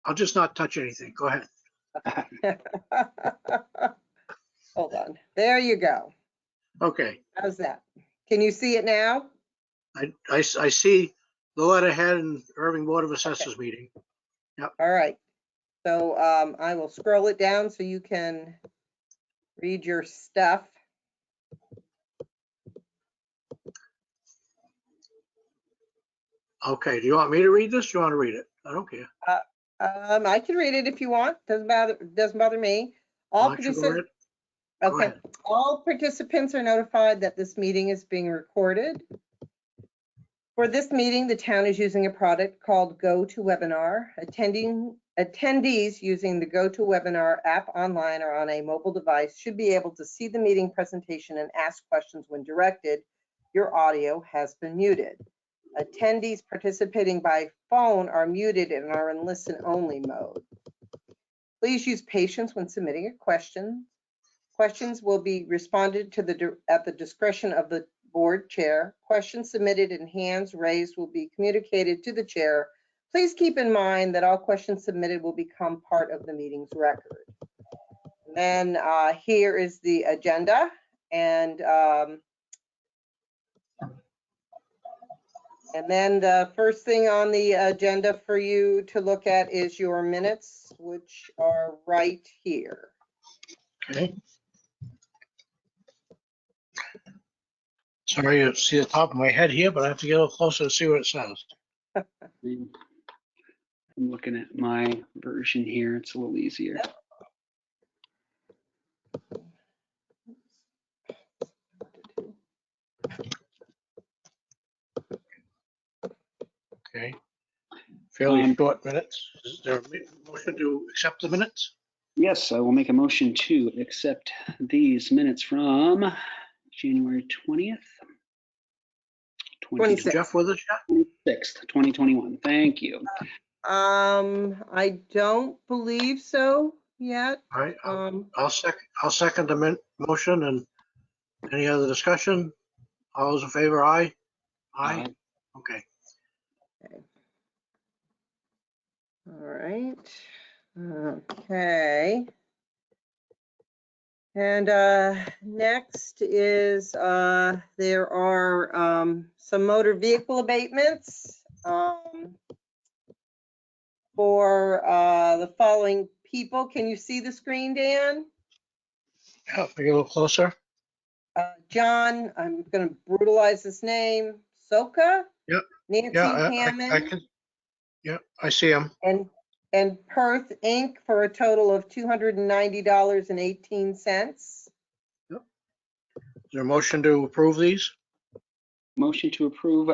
I'll just not touch anything. Go ahead. Hold on. There you go. Okay. How's that? Can you see it now? I see the letterhead and Irving Board of Assessors meeting. All right. So I will scroll it down so you can read your stuff. Okay. Do you want me to read this? Do you want to read it? I don't care. I can read it if you want. Doesn't bother me. Why don't you go ahead? Go Okay. ahead. All participants are notified that this meeting is being recorded. For this meeting, the town is using a product called GoToWebinar. Attendees using the GoToWebinar app online or on a mobile device should be able to see the meeting presentation and ask questions when directed. Your audio has been muted. Attendees participating by phone are muted and are in listen-only mode. Please use patience when submitting a question. Questions will be responded to at the discretion of the board chair. Questions submitted and hands raised will be communicated to the chair. Please keep in mind that all questions submitted will become part of the meeting's record. And then here is the agenda. And then the first thing on the agenda for you to look at is your minutes, which are right here. Okay. Sorry to see the top of my head here, but I have to get a little closer to see what it says. I'm looking at my version here. It's a little easier. Okay. Fairly short minutes. Is there a motion to accept the minutes? Yes, I will make a motion to accept these minutes from January 20th. 26th. Jeff with us yet? 26th, 2021. Thank you. I don't believe so yet. All right. I'll second the motion. And any other discussion? All those in favor, aye? Aye. Okay. All right. Okay. And next is there are some motor vehicle abatements for the following people. Can you see the screen, Dan? Yeah, get a little closer. John, I'm going to brutalize his name, Soka? Yep. Nancy Yeah, Hammond? I can. Yeah, I see him. And Perth Inc. for a total of $290.18. Yep. Is there a motion to approve these? Motion to approve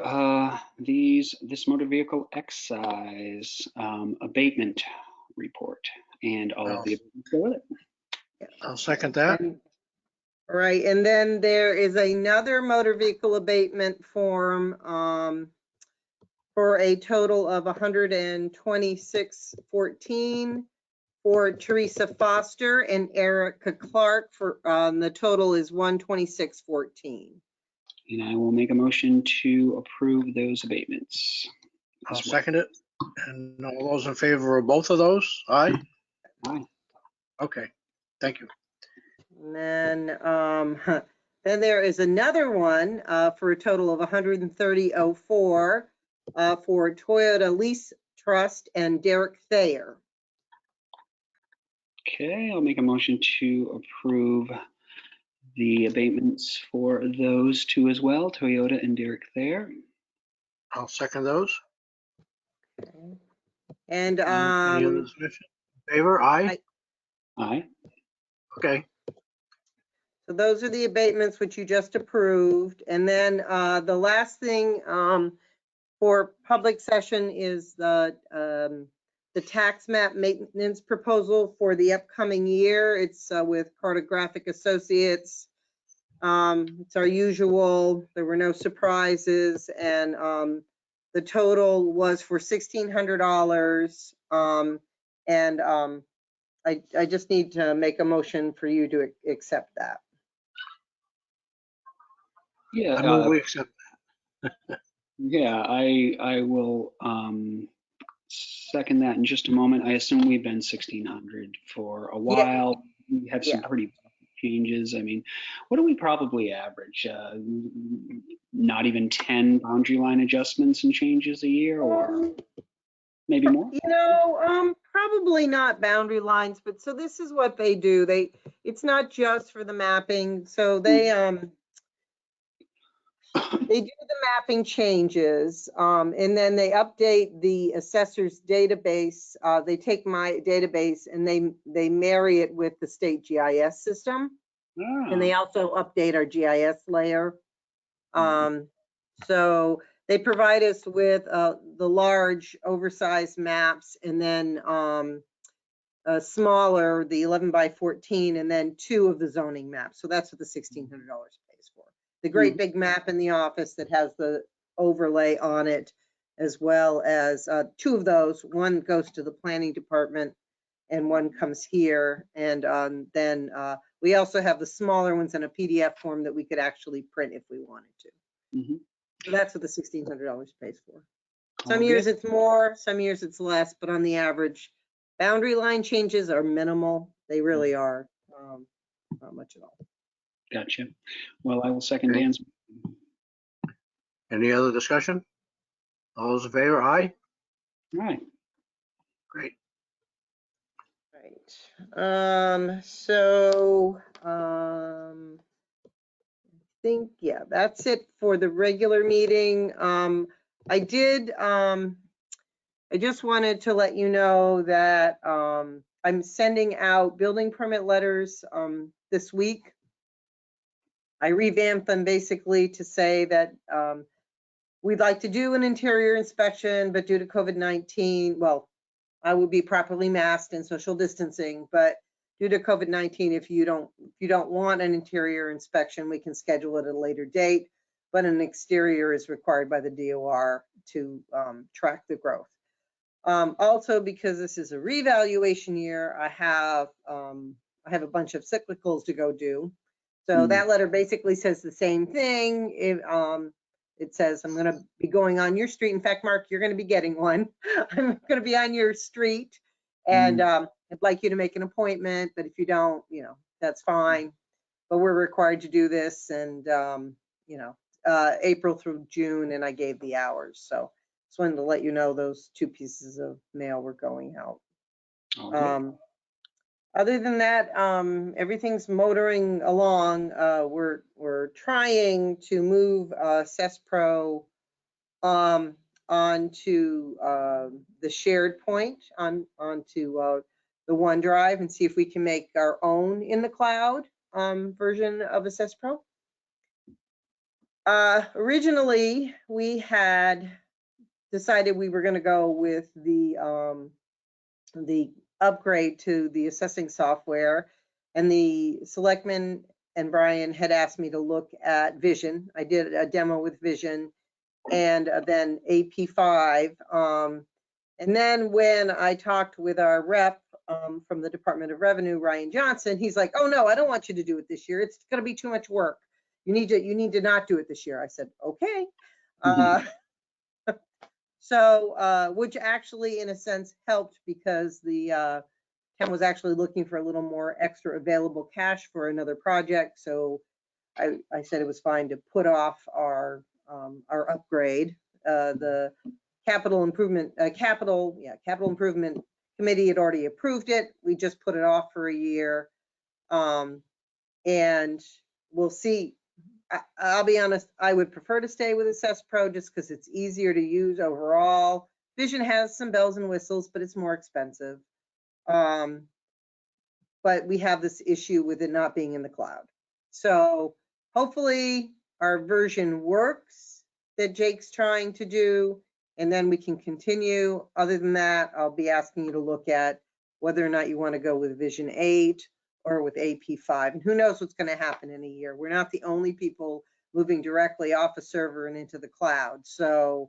this motor vehicle excise abatement report and all of the abatements go with it. I'll second that. All right, and then there is another motor vehicle abatement form for a total of $126.14 for Teresa Foster and Erica Clark. For the total is $126.14. And I will make a motion to approve those abatements. I'll second it. And all those in favor of both of those? Aye? Aye. Okay, thank you. And then there is another one for a total of $130.04 for Toyota Lease Trust and Derek Thayer. Okay, I'll make a motion to approve the abatements for those two as well, Toyota and Derek Thayer. I'll second those. Okay. And Any other discussion? Favor? Aye? Aye. Okay. so those are the abatements which you just approved. And then the last thing for public session is the tax map maintenance proposal for the upcoming year. It's with Cartographic Associates. It's our usual. There were no surprises, and the total was for $1,600. And I just need to make a motion for you to accept that. Yeah. I move we accept that. Yeah, I will second that in just a moment. I assume we've been 1,600 for a while. We had some Yeah. pretty changes. I mean, what do we probably average? Not even 10 boundary line adjustments and changes a year, or maybe more? You know, probably not boundary lines, but so this is what they do. It's not just for the mapping. So they do the mapping changes, and then they update the assessor's database. They take my database and they marry it with the state GIS system. And they also update our GIS layer. So they provide us with the large oversized maps, and then smaller, the 11 by 14, and then 2 of the zoning maps. So that's what the $1,600 pays for. The great big map in the office that has the overlay on it, as well as 2 of those. One goes to the planning department and one comes here. And then we also have the smaller ones in a PDF form that we could actually print if we wanted to. So that's what the $1,600 pays for. Some years it's more, some years it's less, but on the average, boundary line changes are minimal. They really are, not much at all. Gotcha. Well, I will second Dan's. Any other discussion? All those in favor, aye? All right. Great. Right. I think, yeah, that's it for the regular meeting. I just wanted to let you know that I'm sending out building permit letters this week. I revamped them basically to say that we'd like to do an interior inspection, but due to COVID-19, well, I will be properly masked and social distancing, but due to COVID-19, if you don't want an interior inspection, we can schedule it at a later date, but an exterior is required by the DOR to track the growth. Also, because this is a revaluation year, I have a bunch of cyclicals to go do. So that letter basically says the same thing. It says, I'm going to be going on your street. In fact, Mark, you're going to be getting one. I'm going to be on your street, and I'd like you to make an appointment, but if you don't, that's fine. But we're required to do this, and April through June, and I gave the hours. So just wanted to let you know those 2 pieces of mail were going out. Other than that, everything's motoring along. We're trying to move CessPro onto the shared point, onto the OneDrive, and see if we can make our own in the cloud version of a CessPro. Originally, we had decided we were going to go with the upgrade to the assessing software, and the selectmen and Brian had asked me to look at Vision. I did a demo with Vision, and then AP5. And then when I talked with our rep from the Department of Revenue, Ryan Johnson, he's like, "Oh no, I don't want you to do it this year. It's going to be too much work. You need to not do it this year." I said, "Okay." So, which actually, in a sense, helped, because the town was actually looking for a little more extra available cash for another project. So I said it was fine to put off our upgrade. The capital improvement committee had already approved it. We just put it off for a year, and we'll see. I'll be honest, I would prefer to stay with CessPro just because it's easier to use overall. Vision has some bells and whistles, but it's more expensive. But we have this issue with it not being in the cloud. So hopefully our version works that Jake's trying to do, and then we can continue. Other than that, I'll be asking you to look at whether or not you want to go with Vision 8 or with AP5. And who knows what's going to happen in a year. We're not the only people moving directly off a server and into the cloud. So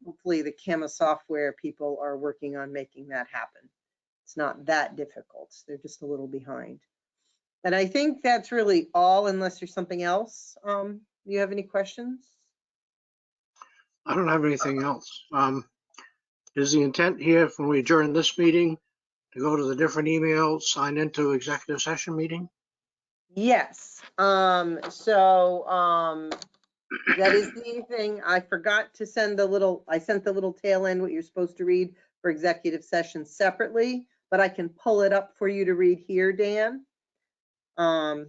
hopefully the CAMA software people are working on making that happen. It's not that difficult. They're just a little behind. And I think that's really all, unless there's something else. You have any questions? I don't have anything else. Is the intent here when we adjourn this meeting to go to the different emails, sign into executive session meeting? Yes, that is the thing. I forgot to send I sent the little tail end, what you're supposed to read for executive session separately, but I can pull it up for you to read here, Dan. I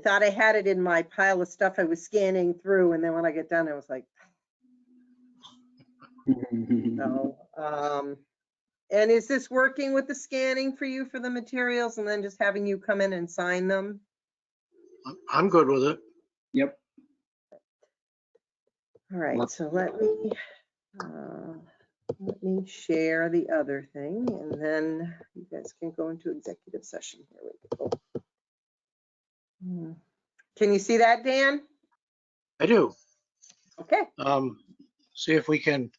thought I had it in my pile of stuff I was scanning through, and then when I get done, I was like, no. And is this working with the scanning for you for the materials and then just having you come in and sign them? I'm good with it. Yep. All right, so let me share the other thing, and then you guys can go into executive session. Here we go. Can you see that, Dan? I do. Okay. See if we can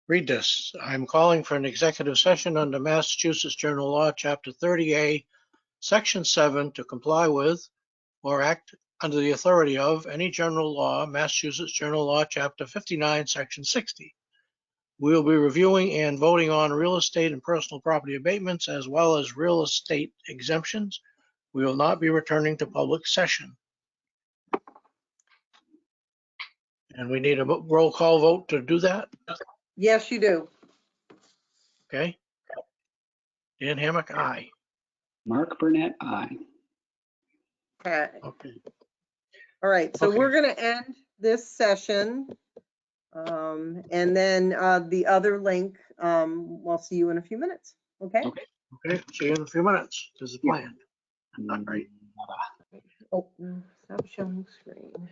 read this. I'm calling for an executive session under Massachusetts General Law, Chapter 30A, Section 7, to comply with or act under the authority of any general law, Massachusetts General Law, Chapter 59, Section 60. We will be reviewing and voting on real estate and personal property abatements as well as real estate exemptions. We will not be returning to public session. And we need a roll call vote to do that. Yes, you do. Okay. Dan Hammock, aye. Mark Burnett, aye. Okay. Okay. All right, so Okay. we're going to end this session. And then the other link, we'll see you in a few minutes. Okay? Okay. Okay. See you in a few minutes. This is Yeah. planned. Not great. Oh, no, stop showing screen.